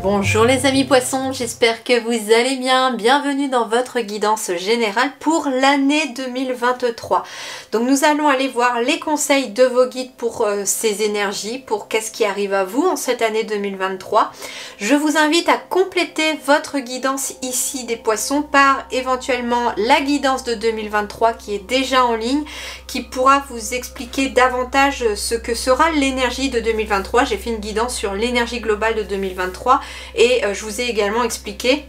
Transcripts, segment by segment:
Bonjour les amis poissons, j'espère que vous allez bien. Bienvenue dans votre guidance générale pour l'année 2023. Donc nous allons aller voir les conseils de vos guides pour ces énergies, pour qu'est-ce qui arrive à vous en cette année 2023. Je vous invite à compléter votre guidance ici des poissons par éventuellement la guidance de 2023 qui est déjà en ligne, qui pourra vous expliquer davantage ce que sera l'énergie de 2023. J'ai fait une guidance sur l'énergie globale de 2023 et je vous ai également expliqué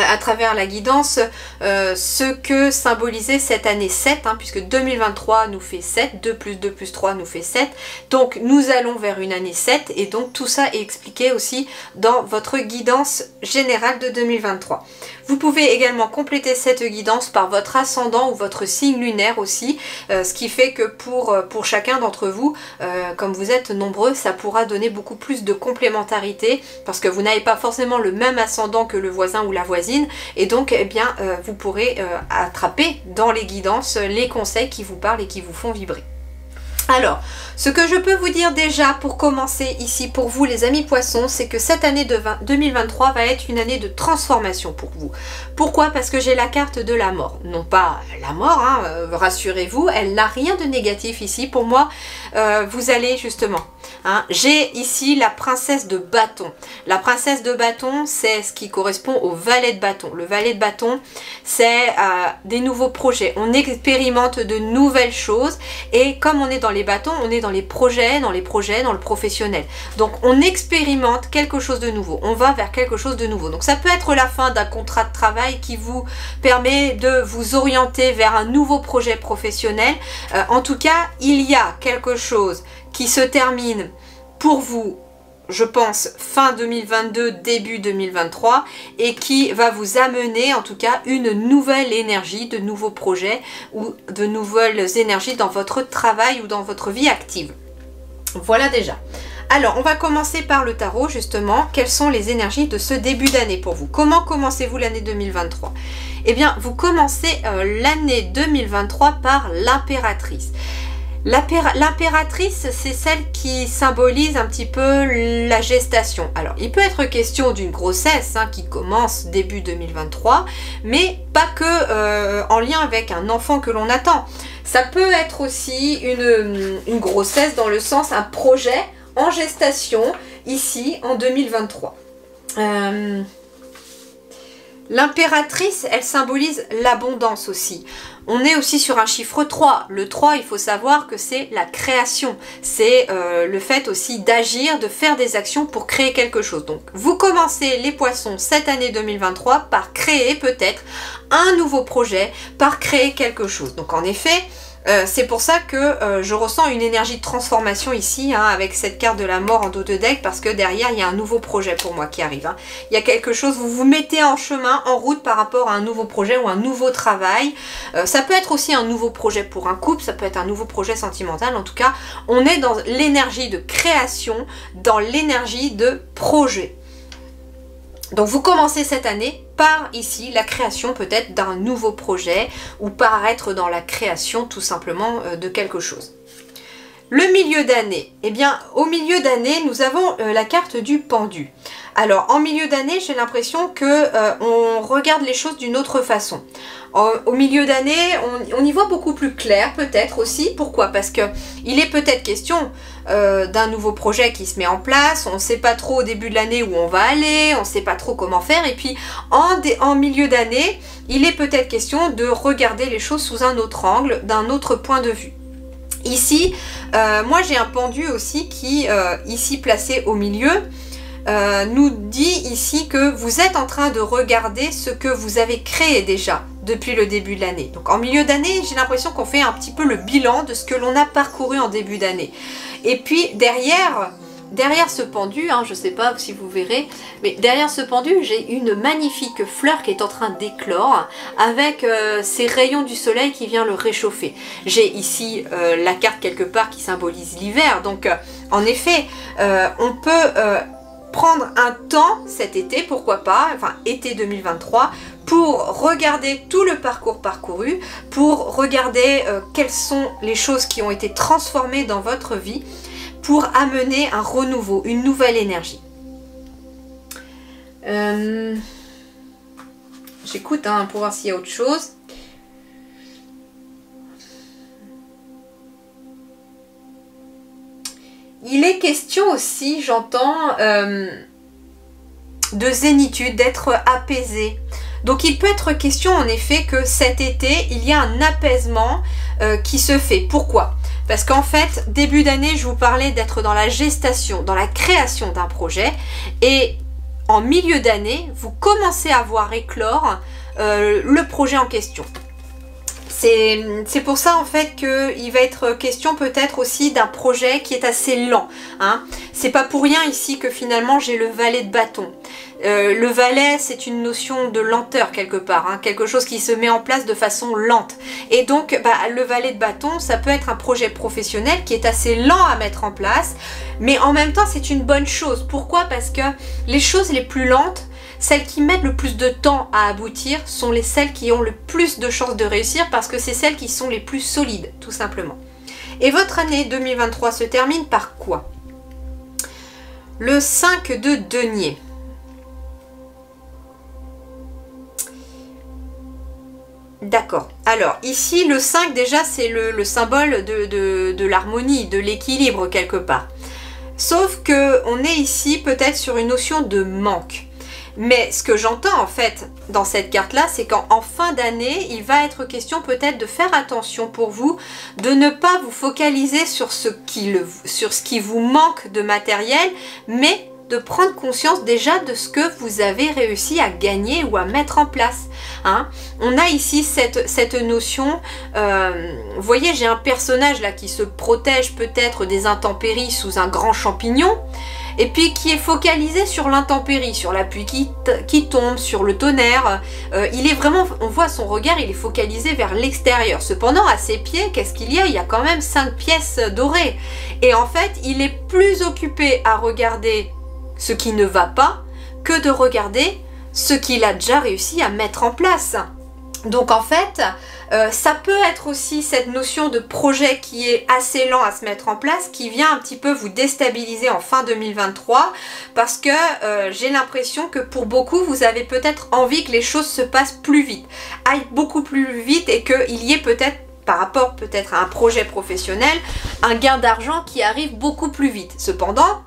à travers la guidance ce que symbolisait cette année 7, puisque 2023 nous fait 7, 2 plus 2 plus 3 nous fait 7, donc nous allons vers une année 7 et donc tout ça est expliqué aussi dans votre guidance générale de 2023. Vous pouvez également compléter cette guidance par votre ascendant ou votre signe lunaire aussi, ce qui fait que pour chacun d'entre vous, comme vous êtes nombreux, ça pourra donner beaucoup plus de complémentarité parce que vous n'avez pas forcément le même ascendant que le voisin ou la voisine et donc eh bien, vous pourrez attraper dans les guidances les conseils qui vous parlent et qui vous font vibrer. Alors, ce que je peux vous dire déjà pour commencer ici pour vous les amis poissons, c'est que cette année de 2023 va être une année de transformation pour vous. Pourquoi? Parce que j'ai la carte de la mort. Non pas la mort, rassurez-vous, elle n'a rien de négatif ici. Pour moi, vous allez justement... j'ai ici la princesse de bâton. La princesse de bâton, c'est ce qui correspond au valet de bâton. Le valet de bâton, c'est des nouveaux projets. On expérimente de nouvelles choses et comme on est dans les bâtons, on est dans les projets, dans le professionnel. Donc on expérimente quelque chose de nouveau. On va vers quelque chose de nouveau. Donc ça peut être la fin d'un contrat de travail qui vous permet de vous orienter vers un nouveau projet professionnel. En tout cas, il y a quelque chose qui se termine pour vous, je pense, fin 2022, début 2023, et qui va vous amener en tout cas une nouvelle énergie, de nouveaux projets ou de nouvelles énergies dans votre travail ou dans votre vie active. Voilà déjà. Alors, on va commencer par le tarot, justement. Quelles sont les énergies de ce début d'année pour vous? Comment commencez-vous l'année 2023? Eh bien, vous commencez l'année 2023 par l'impératrice. L'impératrice, c'est celle qui symbolise un petit peu la gestation. Alors, il peut être question d'une grossesse qui commence début 2023, mais pas que en lien avec un enfant que l'on attend. Ça peut être aussi une grossesse dans le sens un projet en gestation ici en 2023. L'impératrice, elle symbolise l'abondance aussi. On est aussi sur un chiffre 3. Le 3, il faut savoir que c'est la création. C'est le fait aussi d'agir, de faire des actions pour créer quelque chose. Donc, vous commencez les poissons cette année 2023 par créer peut-être un nouveau projet, par créer quelque chose. Donc, en effet... c'est pour ça que je ressens une énergie de transformation ici avec cette carte de la mort en dos de deck parce que derrière il y a un nouveau projet pour moi qui arrive. Il y a quelque chose, vous vous mettez en chemin, en route par rapport à un nouveau projet ou un nouveau travail. Ça peut être aussi un nouveau projet pour un couple, ça peut être un nouveau projet sentimental. En tout cas, on est dans l'énergie de création, dans l'énergie de projet. Donc vous commencez cette année par ici la création peut-être d'un nouveau projet ou par être dans la création tout simplement de quelque chose. Le milieu d'année, eh bien au milieu d'année nous avons la carte du pendu. Alors en milieu d'année j'ai l'impression que on regarde les choses d'une autre façon. Au milieu d'année on y voit beaucoup plus clair peut-être aussi. Pourquoi? Parce que il est peut-être question d'un nouveau projet qui se met en place. On ne sait pas trop au début de l'année où on va aller, on ne sait pas trop comment faire et puis en milieu d'année il est peut-être question de regarder les choses sous un autre angle, d'un autre point de vue. Ici, moi j'ai un pendu aussi qui, ici placé au milieu, nous dit ici que vous êtes en train de regarder ce que vous avez créé déjà depuis le début de l'année. Donc en milieu d'année, j'ai l'impression qu'on fait un petit peu le bilan de ce que l'on a parcouru en début d'année. Et puis derrière ce pendu, je ne sais pas si vous verrez, mais derrière ce pendu, j'ai une magnifique fleur qui est en train d'éclore avec ces rayons du soleil qui vient le réchauffer. J'ai ici la carte quelque part qui symbolise l'hiver, donc en effet, on peut prendre un temps cet été, pourquoi pas, enfin été 2023, pour regarder tout le parcours parcouru, pour regarder quelles sont les choses qui ont été transformées dans votre vie, pour amener un renouveau, une nouvelle énergie. J'écoute hein, pour voir s'il y a autre chose. Il est question aussi, j'entends, de zénitude, d'être apaisé. Donc il peut être question en effet que cet été, il y a un apaisement qui se fait. Pourquoi? Parce qu'en fait, début d'année, je vous parlais d'être dans la gestation, dans la création d'un projet. Et en milieu d'année, vous commencez à voir éclore le projet en question. C'est pour ça en fait qu'il va être question peut-être aussi d'un projet qui est assez lent. Hein. C'est pas pour rien ici que finalement j'ai le valet de bâton. Le valet, c'est une notion de lenteur quelque part, hein, quelque chose qui se met en place de façon lente. Et donc le valet de bâton, ça peut être un projet professionnel qui est assez lent à mettre en place, mais en même temps c'est une bonne chose. Pourquoi? Parce que les choses les plus lentes, celles qui mettent le plus de temps à aboutir sont celles qui ont le plus de chances de réussir parce que c'est celles qui sont les plus solides, tout simplement. Et votre année 2023 se termine par quoi? Le 5 de denier. D'accord. Alors, ici, le 5, déjà, c'est le symbole de l'harmonie, de l'équilibre, quelque part. Sauf qu'on est ici peut-être sur une notion de manque. Mais ce que j'entends en fait dans cette carte-là, c'est qu'en fin d'année, il va être question peut-être de faire attention pour vous, de ne pas vous focaliser sur ce qui vous manque de matériel, mais de prendre conscience déjà de ce que vous avez réussi à gagner ou à mettre en place. Hein. On a ici cette notion, vous voyez, j'ai un personnage là qui se protège peut-être des intempéries sous un grand champignon, et puis qui est focalisé sur l'intempérie, sur la pluie qui tombe, sur le tonnerre. Il est vraiment, on voit son regard, il est focalisé vers l'extérieur. Cependant, à ses pieds, qu'est-ce qu'il y a? Il y a quand même 5 pièces dorées. Et en fait, il est plus occupé à regarder ce qui ne va pas que de regarder ce qu'il a déjà réussi à mettre en place. Donc en fait, ça peut être aussi cette notion de projet qui est assez lent à se mettre en place, qui vient un petit peu vous déstabiliser en fin 2023, parce que j'ai l'impression que pour beaucoup, vous avez peut-être envie que les choses se passent plus vite, aillent beaucoup plus vite et qu'il y ait peut-être, par rapport peut-être à un projet professionnel, un gain d'argent qui arrive beaucoup plus vite. Cependant,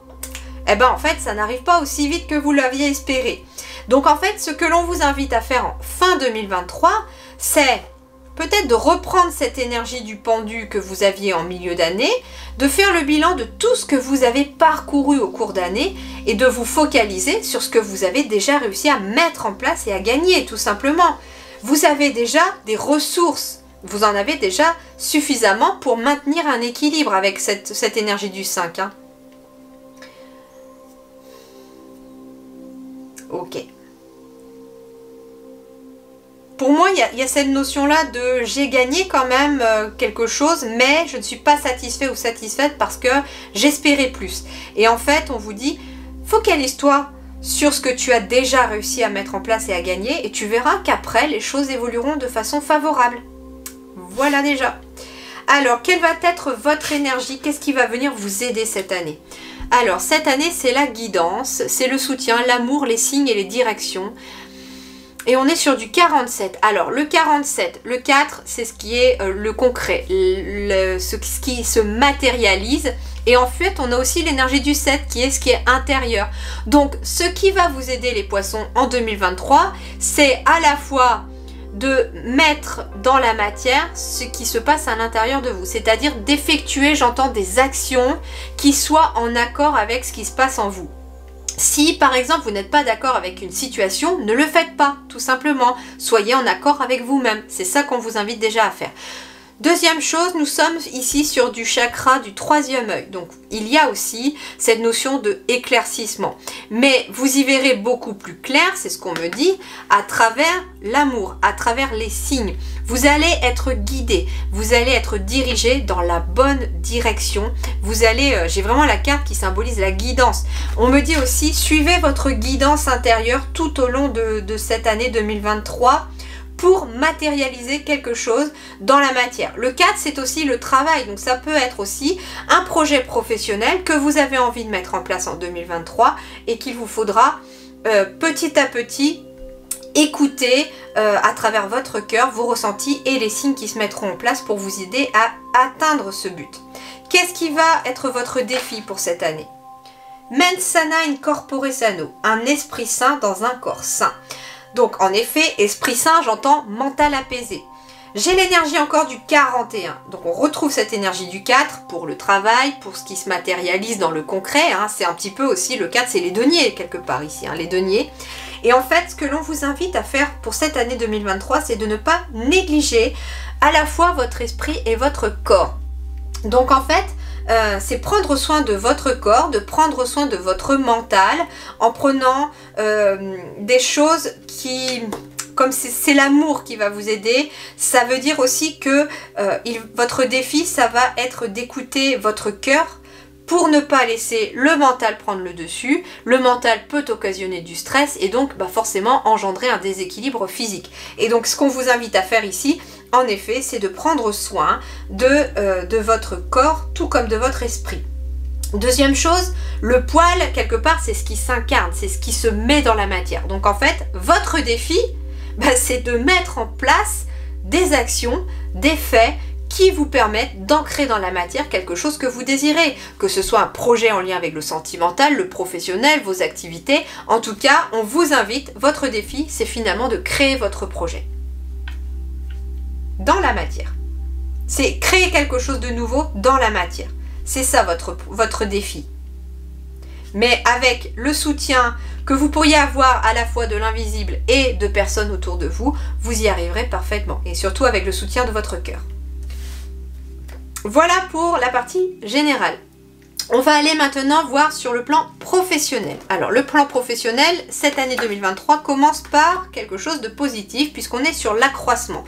eh ben en fait, ça n'arrive pas aussi vite que vous l'aviez espéré. Donc en fait, ce que l'on vous invite à faire en fin 2023, c'est peut-être de reprendre cette énergie du pendu que vous aviez en milieu d'année, de faire le bilan de tout ce que vous avez parcouru au cours d'année et de vous focaliser sur ce que vous avez déjà réussi à mettre en place et à gagner, tout simplement. Vous avez déjà des ressources, vous en avez déjà suffisamment pour maintenir un équilibre avec cette énergie du 5. Hein. Ok. Pour moi, il y a cette notion-là de j'ai gagné quand même quelque chose, mais je ne suis pas satisfait ou satisfaite parce que j'espérais plus. Et en fait, on vous dit, focalise-toi sur ce que tu as déjà réussi à mettre en place et à gagner, et tu verras qu'après, les choses évolueront de façon favorable. Voilà déjà. Alors, quelle va être votre énergie? Qu'est-ce qui va venir vous aider cette année? Alors, cette année, c'est la guidance, c'est le soutien, l'amour, les signes et les directions. Et on est sur du 47. Alors, le 47, le 4, c'est ce qui est le concret, ce qui se matérialise. Et en fait, on a aussi l'énergie du 7 qui est ce qui est intérieur. Donc, ce qui va vous aider les poissons en 2023, c'est à la fois de mettre dans la matière ce qui se passe à l'intérieur de vous. C'est-à-dire d'effectuer, j'entends, des actions qui soient en accord avec ce qui se passe en vous. Si par exemple vous n'êtes pas d'accord avec une situation, ne le faites pas, tout simplement. Soyez en accord avec vous-même. C'est ça qu'on vous invite déjà à faire. Deuxième chose, nous sommes ici sur du chakra du 3e œil. Donc il y a aussi cette notion de éclaircissement. Mais vous y verrez beaucoup plus clair, c'est ce qu'on me dit, à travers l'amour, à travers les signes. Vous allez être guidé, vous allez être dirigé dans la bonne direction. Vous allez, j'ai vraiment la carte qui symbolise la guidance. On me dit aussi, suivez votre guidance intérieure tout au long de cette année 2023. Pour matérialiser quelque chose dans la matière. Le 4, c'est aussi le travail, donc ça peut être aussi un projet professionnel que vous avez envie de mettre en place en 2023 et qu'il vous faudra petit à petit, écoutez à travers votre cœur vos ressentis et les signes qui se mettront en place pour vous aider à atteindre ce but. Qu'est-ce qui va être votre défi pour cette année? Mens sana in corpore sano, un esprit sain dans un corps sain. Donc en effet, esprit sain, j'entends mental apaisé. J'ai l'énergie encore du 41, donc on retrouve cette énergie du 4 pour le travail, pour ce qui se matérialise dans le concret, hein. C'est un petit peu aussi le 4, c'est les deniers quelque part ici, hein, les deniers. Et en fait, ce que l'on vous invite à faire pour cette année 2023, c'est de ne pas négliger à la fois votre esprit et votre corps. Donc en fait, c'est prendre soin de votre corps, de prendre soin de votre mental en prenant des choses qui... Comme c'est l'amour qui va vous aider, ça veut dire aussi que votre défi, ça va être d'écouter votre cœur pour ne pas laisser le mental prendre le dessus. Le mental peut occasionner du stress et donc forcément engendrer un déséquilibre physique. Et donc ce qu'on vous invite à faire ici, en effet, c'est de prendre soin de votre corps tout comme de votre esprit. Deuxième chose, le poil, quelque part, c'est ce qui s'incarne, c'est ce qui se met dans la matière. Donc en fait, votre défi, c'est de mettre en place des actions, des faits qui vous permettent d'ancrer dans la matière quelque chose que vous désirez. Que ce soit un projet en lien avec le sentimental, le professionnel, vos activités. En tout cas, on vous invite, votre défi, c'est finalement de créer votre projet. Dans la matière. C'est créer quelque chose de nouveau dans la matière. C'est ça votre défi. Mais avec le soutien que vous pourriez avoir à la fois de l'invisible et de personnes autour de vous, vous y arriverez parfaitement. Et surtout avec le soutien de votre cœur. Voilà pour la partie générale. On va aller maintenant voir sur le plan professionnel. Alors le plan professionnel, cette année 2023 commence par quelque chose de positif puisqu'on est sur l'accroissement.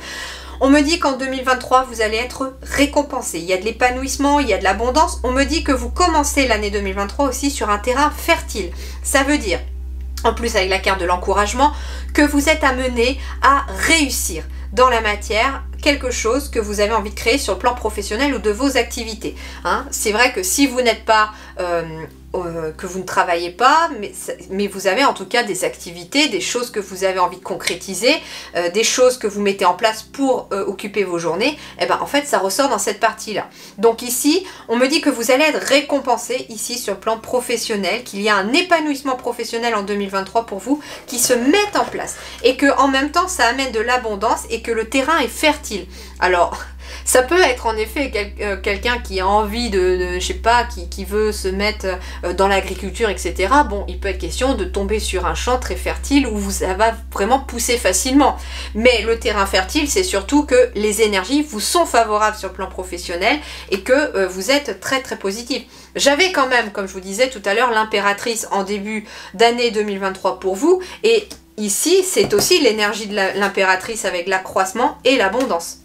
On me dit qu'en 2023, vous allez être récompensé. Il y a de l'épanouissement, il y a de l'abondance. On me dit que vous commencez l'année 2023 aussi sur un terrain fertile. Ça veut dire, en plus avec la carte de l'encouragement, que vous êtes amené à réussir dans la matière quelque chose que vous avez envie de créer sur le plan professionnel ou de vos activités. Hein, c'est vrai que si vous n'êtes pas... que vous ne travaillez pas, mais vous avez en tout cas des activités, des choses que vous avez envie de concrétiser, des choses que vous mettez en place pour occuper vos journées, et en fait ça ressort dans cette partie-là. Donc ici, on me dit que vous allez être récompensé ici sur le plan professionnel, qu'il y a un épanouissement professionnel en 2023 pour vous qui se met en place et que en même temps ça amène de l'abondance et que le terrain est fertile. Alors... ça peut être en effet quelqu'un qui a envie je sais pas, qui veut se mettre dans l'agriculture, etc. Bon, il peut être question de tomber sur un champ très fertile où ça va vraiment pousser facilement. Mais le terrain fertile, c'est surtout que les énergies vous sont favorables sur le plan professionnel et que vous êtes très très positif. J'avais quand même, comme je vous disais tout à l'heure, l'impératrice en début d'année 2023 pour vous. Et ici, c'est aussi l'énergie de l'impératrice avec l'accroissement et l'abondance.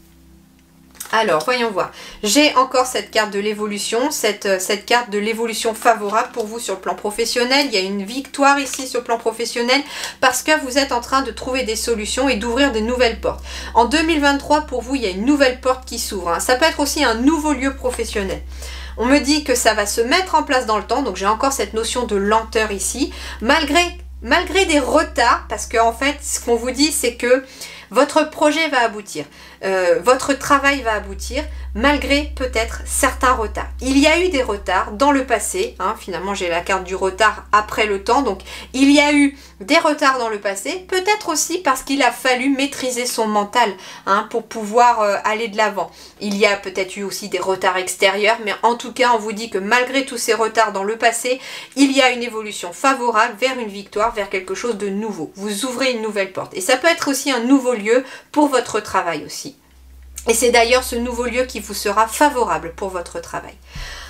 Alors, voyons voir. J'ai encore cette carte de l'évolution, cette carte de l'évolution favorable pour vous sur le plan professionnel. Il y a une victoire ici sur le plan professionnel parce que vous êtes en train de trouver des solutions et d'ouvrir de nouvelles portes. En 2023, pour vous, il y a une nouvelle porte qui s'ouvre. Hein. Ça peut être aussi un nouveau lieu professionnel. On me dit que ça va se mettre en place dans le temps, donc j'ai encore cette notion de lenteur ici, malgré des retards, parce qu'en fait, ce qu'on vous dit, c'est que votre projet va aboutir, votre travail va aboutir, malgré peut-être certains retards. Il y a eu des retards dans le passé, hein, finalement j'ai la carte du retard après le temps, donc il y a eu des retards dans le passé, peut-être aussi parce qu'il a fallu maîtriser son mental hein, pour pouvoir aller de l'avant. Il y a peut-être eu aussi des retards extérieurs, mais en tout cas on vous dit que malgré tous ces retards dans le passé, il y a une évolution favorable vers une victoire, vers quelque chose de nouveau. Vous ouvrez une nouvelle porte et ça peut être aussi un nouveau lieu pour votre travail aussi. Et c'est d'ailleurs ce nouveau lieu qui vous sera favorable pour votre travail.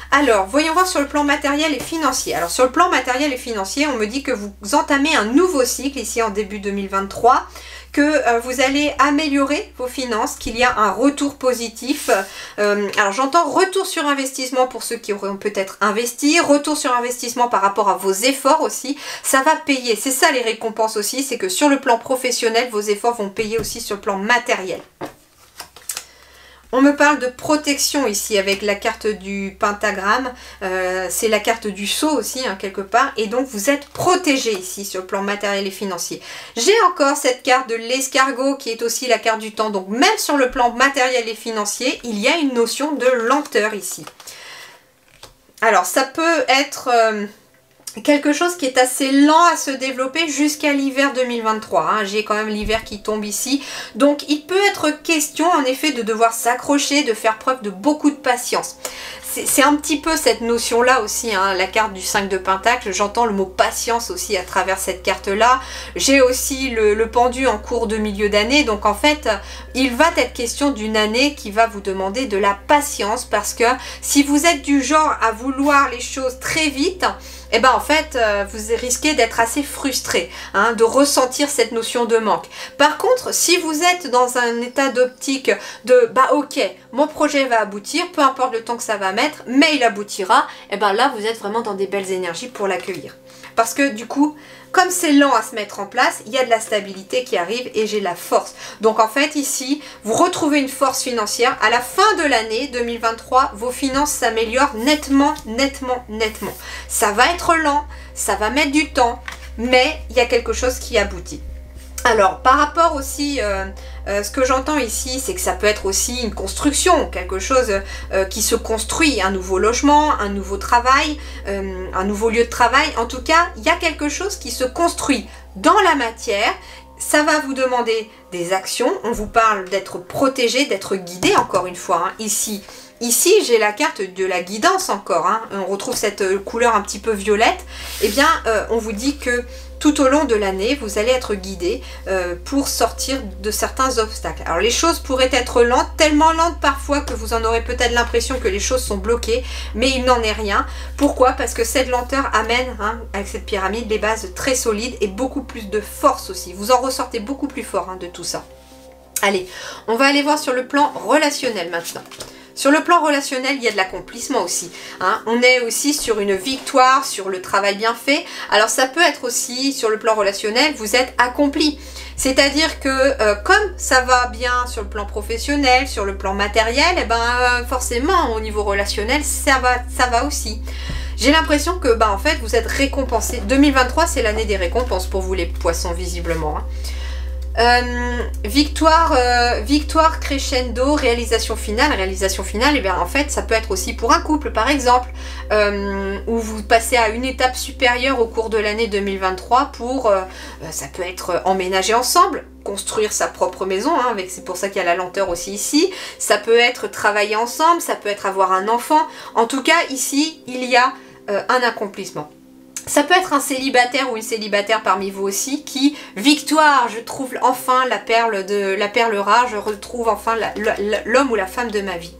Alors, voyons voir sur le plan matériel et financier. Alors, sur le plan matériel et financier, on me dit que vous entamez un nouveau cycle ici en début 2023, que vous allez améliorer vos finances, qu'il y a un retour positif. Alors, j'entends retour sur investissement pour ceux qui auront peut-être investi, retour sur investissement par rapport à vos efforts aussi. Ça va payer. C'est ça les récompenses aussi, c'est que sur le plan professionnel, vos efforts vont payer aussi sur le plan matériel. On me parle de protection ici avec la carte du pentagramme, c'est la carte du sceau aussi hein, quelque part, et donc vous êtes protégé ici sur le plan matériel et financier. J'ai encore cette carte de l'escargot qui est aussi la carte du temps, donc même sur le plan matériel et financier, il y a une notion de lenteur ici. Alors ça peut être quelque chose qui est assez lent à se développer jusqu'à l'hiver 2023. Hein. J'ai quand même l'hiver qui tombe ici. Donc il peut être question en effet de devoir s'accrocher, de faire preuve de beaucoup de patience. C'est un petit peu cette notion-là aussi, hein, la carte du 5 de Pentacle. J'entends le mot patience aussi à travers cette carte-là. J'ai aussi le pendu en cours de milieu d'année. Donc en fait, il va être question d'une année qui va vous demander de la patience. Parce que si vous êtes du genre à vouloir les choses très vite, et ben en fait, vous risquez d'être assez frustré, hein, de ressentir cette notion de manque. Par contre, si vous êtes dans un état d'optique de bah ok, mon projet va aboutir, peu importe le temps que ça va mettre, mais il aboutira, et ben là vous êtes vraiment dans des belles énergies pour l'accueillir. Parce que du coup, comme c'est lent à se mettre en place, il y a de la stabilité qui arrive et j'ai la force. Donc en fait ici, vous retrouvez une force financière. À la fin de l'année 2023, vos finances s'améliorent nettement, nettement, nettement. Ça va être lent, ça va mettre du temps, mais il y a quelque chose qui aboutit. Alors, par rapport aussi, ce que j'entends ici, c'est que ça peut être aussi une construction, quelque chose qui se construit, un nouveau logement, un nouveau travail, un nouveau lieu de travail. En tout cas, il y a quelque chose qui se construit dans la matière. Ça va vous demander des actions. On vous parle d'être protégé, d'être guidé, encore une fois, hein, ici. Ici, j'ai la carte de la guidance encore. Hein. On retrouve cette couleur un petit peu violette. Eh bien, on vous dit que tout au long de l'année, vous allez être guidé pour sortir de certains obstacles. Alors, les choses pourraient être lentes, tellement lentes parfois que vous en aurez peut-être l'impression que les choses sont bloquées, mais il n'en est rien. Pourquoi? Parce que cette lenteur amène, hein, avec cette pyramide, des bases très solides et beaucoup plus de force aussi. Vous en ressortez beaucoup plus fort hein, de tout ça. Allez, on va aller voir sur le plan relationnel maintenant. Sur le plan relationnel, il y a de l'accomplissement aussi. Hein. On est aussi sur une victoire, sur le travail bien fait. Alors ça peut être aussi, sur le plan relationnel, vous êtes accompli. C'est-à-dire que comme ça va bien sur le plan professionnel, sur le plan matériel, et ben forcément au niveau relationnel, ça va aussi. J'ai l'impression que en fait vous êtes récompensé. 2023 c'est l'année des récompenses pour vous les poissons visiblement. Hein. Victoire crescendo, réalisation finale. Réalisation finale, et bien en fait ça peut être aussi pour un couple par exemple, où vous passez à une étape supérieure au cours de l'année 2023 pour, ça peut être emménager ensemble, construire sa propre maison, hein, c'est pour ça qu'il y a la lenteur aussi ici, ça peut être travailler ensemble, ça peut être avoir un enfant, en tout cas ici il y a un accomplissement. Ça peut être un célibataire ou une célibataire parmi vous aussi qui, victoire, je trouve enfin la perle rare, je retrouve enfin l'homme ou la femme de ma vie.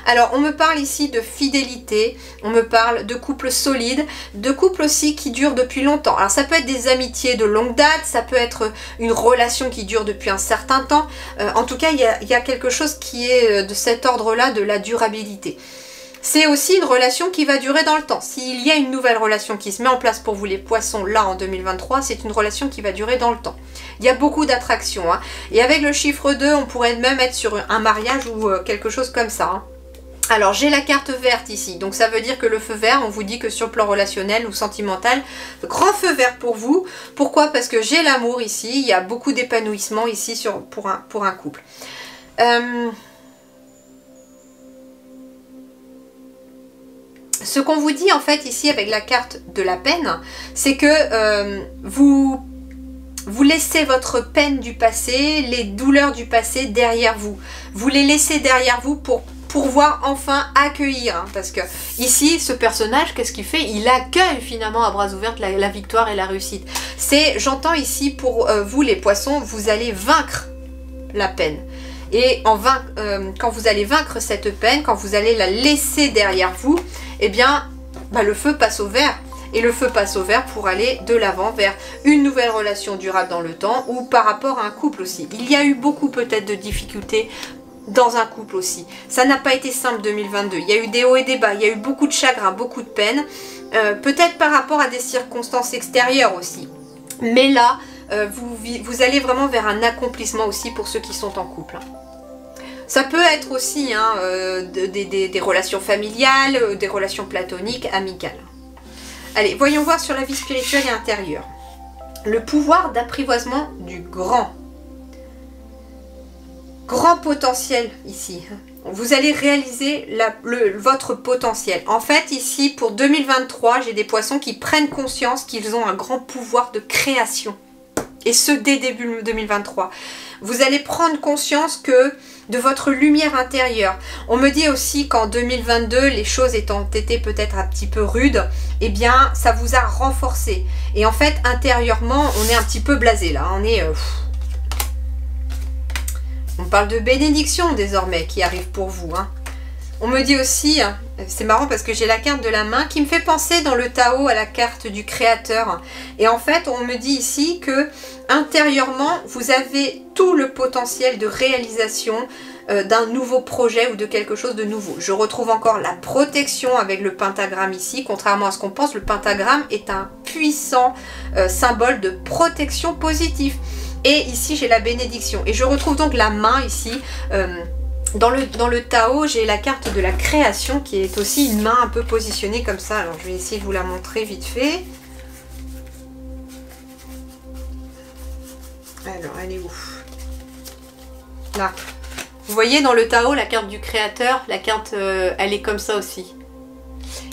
Alors on me parle ici de fidélité, on me parle de couple solide, de couple aussi qui dure depuis longtemps. Alors ça peut être des amitiés de longue date, ça peut être une relation qui dure depuis un certain temps. En tout cas il y a quelque chose qui est de cet ordre-là, de la durabilité. C'est aussi une relation qui va durer dans le temps. S'il y a une nouvelle relation qui se met en place pour vous les poissons là en 2023, c'est une relation qui va durer dans le temps. Il y a beaucoup d'attraction. Hein. Et avec le chiffre 2, on pourrait même être sur un mariage ou quelque chose comme ça. Hein. Alors j'ai la carte verte ici, donc ça veut dire que le feu vert, on vous dit que sur le plan relationnel ou sentimental, grand feu vert pour vous. Pourquoi? Parce que j'ai l'amour ici, il y a beaucoup d'épanouissement ici pour un couple. Ce qu'on vous dit en fait ici avec la carte de la peine, c'est que vous laissez votre peine du passé, les douleurs du passé derrière vous. Vous les laissez derrière vous pour pouvoir enfin accueillir. Hein, parce que ici, ce personnage, qu'est-ce qu'il fait? Il accueille finalement à bras ouverts la victoire et la réussite. J'entends ici pour vous les poissons, vous allez vaincre la peine. Et quand vous allez vaincre cette peine, quand vous allez la laisser derrière vous, eh bien, le feu passe au vert. Et le feu passe au vert pour aller de l'avant vers une nouvelle relation durable dans le temps ou par rapport à un couple aussi. Il y a eu beaucoup peut-être de difficultés dans un couple aussi. Ça n'a pas été simple 2022. Il y a eu des hauts et des bas, il y a eu beaucoup de chagrin, beaucoup de peine. Peut-être par rapport à des circonstances extérieures aussi. Mais là, vous allez vraiment vers un accomplissement aussi pour ceux qui sont en couple. Hein. Ça peut être aussi hein, des relations familiales, des relations platoniques, amicales. Allez, voyons voir sur la vie spirituelle et intérieure. Le pouvoir d'apprivoisement du grand potentiel ici. Vous allez réaliser votre potentiel. En fait, ici, pour 2023, j'ai des poissons qui prennent conscience qu'ils ont un grand pouvoir de création. Et ce, dès début 2023. Vous allez prendre conscience de votre lumière intérieure. On me dit aussi qu'en 2022, les choses étant été peut-être un petit peu rudes, eh bien, ça vous a renforcé. Et en fait, intérieurement, on est un petit peu blasé là. On parle de bénédiction désormais qui arrive pour vous. Hein. On me dit aussi, c'est marrant parce que j'ai la carte de la main qui me fait penser dans le Tao à la carte du créateur. Et en fait, on me dit ici que intérieurement, vous avez tout le potentiel de réalisation d'un nouveau projet ou de quelque chose de nouveau. Je retrouve encore la protection avec le pentagramme ici. Contrairement à ce qu'on pense, le pentagramme est un puissant symbole de protection positive. Et ici, j'ai la bénédiction. Et je retrouve donc la main ici. Dans le Tao, j'ai la carte de la création qui est aussi une main un peu positionnée comme ça. Alors, je vais essayer de vous la montrer vite fait. Alors, elle est où? Là. Vous voyez dans le Tao, la carte du créateur, la carte, elle est comme ça aussi.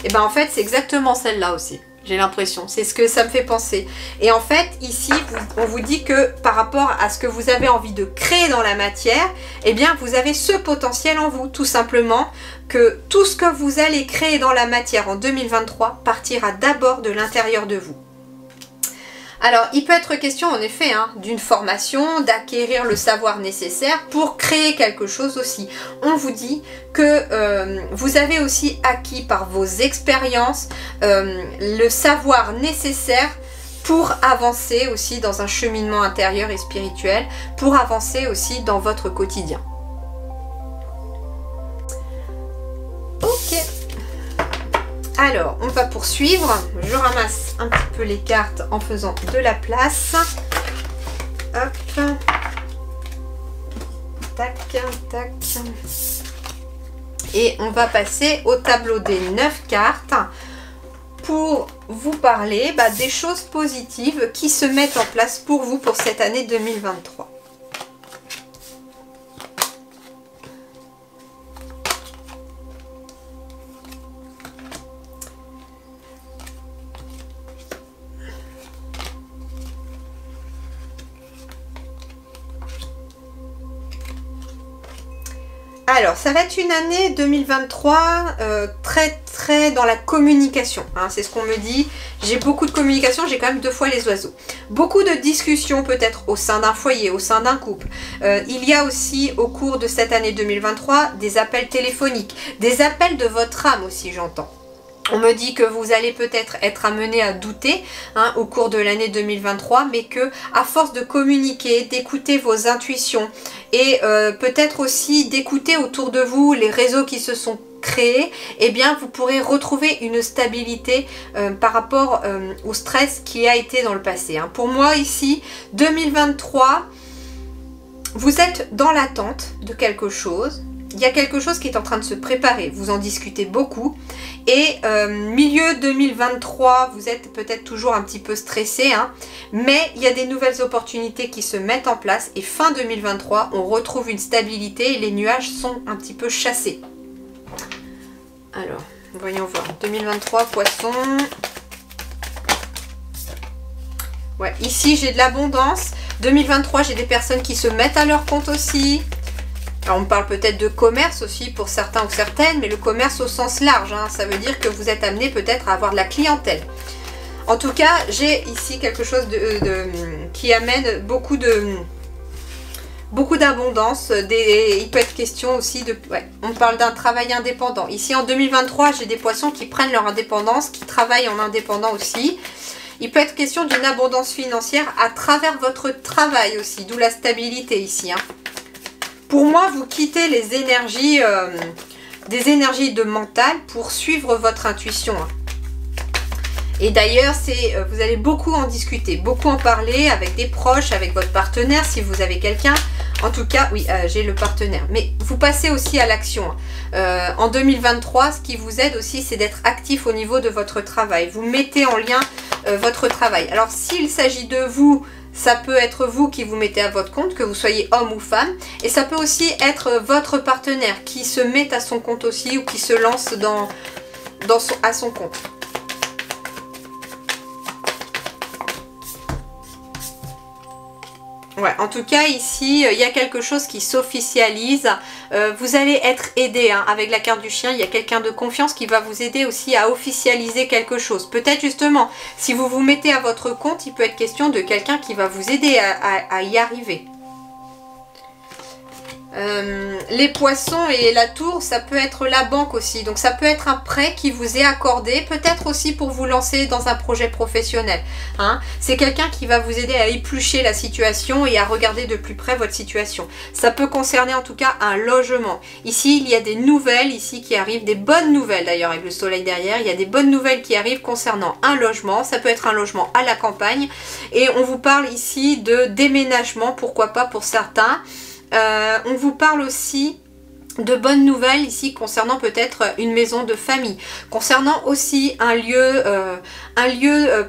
Et bien, en fait, c'est exactement celle-là aussi. J'ai l'impression, c'est ce que ça me fait penser. Et en fait, ici, on vous dit que par rapport à ce que vous avez envie de créer dans la matière, eh bien, vous avez ce potentiel en vous, tout simplement, que tout ce que vous allez créer dans la matière en 2023 partira d'abord de l'intérieur de vous. Alors, il peut être question, en effet, hein, d'une formation, d'acquérir le savoir nécessaire pour créer quelque chose aussi. On vous dit que vous avez aussi acquis par vos expériences le savoir nécessaire pour avancer aussi dans un cheminement intérieur et spirituel, pour avancer aussi dans votre quotidien. Ok. Alors, on va poursuivre. Je ramasse un petit peu les cartes en faisant de la place. Hop. Tac, tac. Et on va passer au tableau des 9 cartes pour vous parler des choses positives qui se mettent en place pour vous pour cette année 2023. Alors, ça va être une année 2023 très dans la communication. Hein, c'est ce qu'on me dit. J'ai beaucoup de communication, j'ai quand même 2 fois les oiseaux. Beaucoup de discussions peut-être au sein d'un foyer, au sein d'un couple. Il y a aussi au cours de cette année 2023 des appels téléphoniques, des appels de votre âme aussi, j'entends. On me dit que vous allez peut-être être amené à douter hein, au cours de l'année 2023, mais que à force de communiquer, d'écouter vos intuitions et peut-être aussi d'écouter autour de vous les réseaux qui se sont créés, eh bien vous pourrez retrouver une stabilité par rapport au stress qui a été dans le passé. Hein. Pour moi ici, 2023, vous êtes dans l'attente de quelque chose. Il y a quelque chose qui est en train de se préparer, vous en discutez beaucoup et milieu 2023, vous êtes peut-être toujours un petit peu stressé, hein, mais il y a des nouvelles opportunités qui se mettent en place et fin 2023, on retrouve une stabilité et les nuages sont un petit peu chassés. Alors, voyons voir, 2023, poisson. Ouais, ici j'ai de l'abondance, 2023 j'ai des personnes qui se mettent à leur compte aussi. Alors on parle peut-être de commerce aussi pour certains ou certaines, mais le commerce au sens large, hein, ça veut dire que vous êtes amené peut-être à avoir de la clientèle. En tout cas, j'ai ici quelque chose qui amène beaucoup d'abondance. Il peut être question aussi de... Ouais, on parle d'un travail indépendant. Ici en 2023, j'ai des poissons qui prennent leur indépendance, qui travaillent en indépendant aussi. Il peut être question d'une abondance financière à travers votre travail aussi, d'où la stabilité ici, hein. Pour moi, vous quittez les énergies, des énergies de mental pour suivre votre intuition. Et d'ailleurs, vous allez beaucoup en discuter, beaucoup en parler avec des proches, avec votre partenaire, si vous avez quelqu'un. En tout cas, oui, j'ai le partenaire. Mais vous passez aussi à l'action. En 2023, ce qui vous aide aussi, c'est d'être actif au niveau de votre travail. Vous mettez en lien votre travail. Alors, s'il s'agit de vous, ça peut être vous qui vous mettez à votre compte, que vous soyez homme ou femme. Et ça peut aussi être votre partenaire qui se met à son compte aussi ou qui se lance à son compte. Ouais, en tout cas, ici, il y a quelque chose qui s'officialise. Vous allez être aidé avec la carte du chien. Il y a quelqu'un de confiance qui va vous aider aussi à officialiser quelque chose. Peut-être justement, si vous vous mettez à votre compte, il peut être question de quelqu'un qui va vous aider à y arriver. Les poissons et la tour, ça peut être la banque aussi. Donc ça peut être un prêt qui vous est accordé, peut-être aussi pour vous lancer dans un projet professionnel. C'est quelqu'un qui va vous aider à éplucher la situation et à regarder de plus près votre situation. Ça peut concerner en tout cas un logement. Ici, il y a des nouvelles ici qui arrivent, des bonnes nouvelles d'ailleurs avec le soleil derrière. Il y a des bonnes nouvelles qui arrivent concernant un logement. Ça peut être un logement à la campagne. Et on vous parle ici de déménagement, pourquoi pas pour certains. On vous parle aussi de bonnes nouvelles ici concernant peut-être une maison de famille, concernant aussi un lieu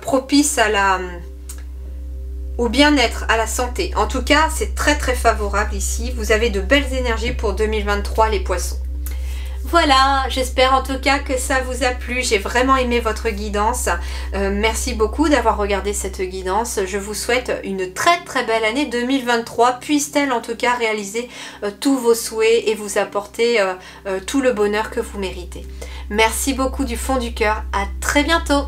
propice au bien-être, à la santé. En tout cas, c'est très très favorable ici. Vous avez de belles énergies pour 2023 les poissons. Voilà, j'espère en tout cas que ça vous a plu. J'ai vraiment aimé votre guidance. Merci beaucoup d'avoir regardé cette guidance. Je vous souhaite une très très belle année 2023. Puisse-t-elle en tout cas réaliser tous vos souhaits et vous apporter tout le bonheur que vous méritez. Merci beaucoup du fond du cœur. À très bientôt.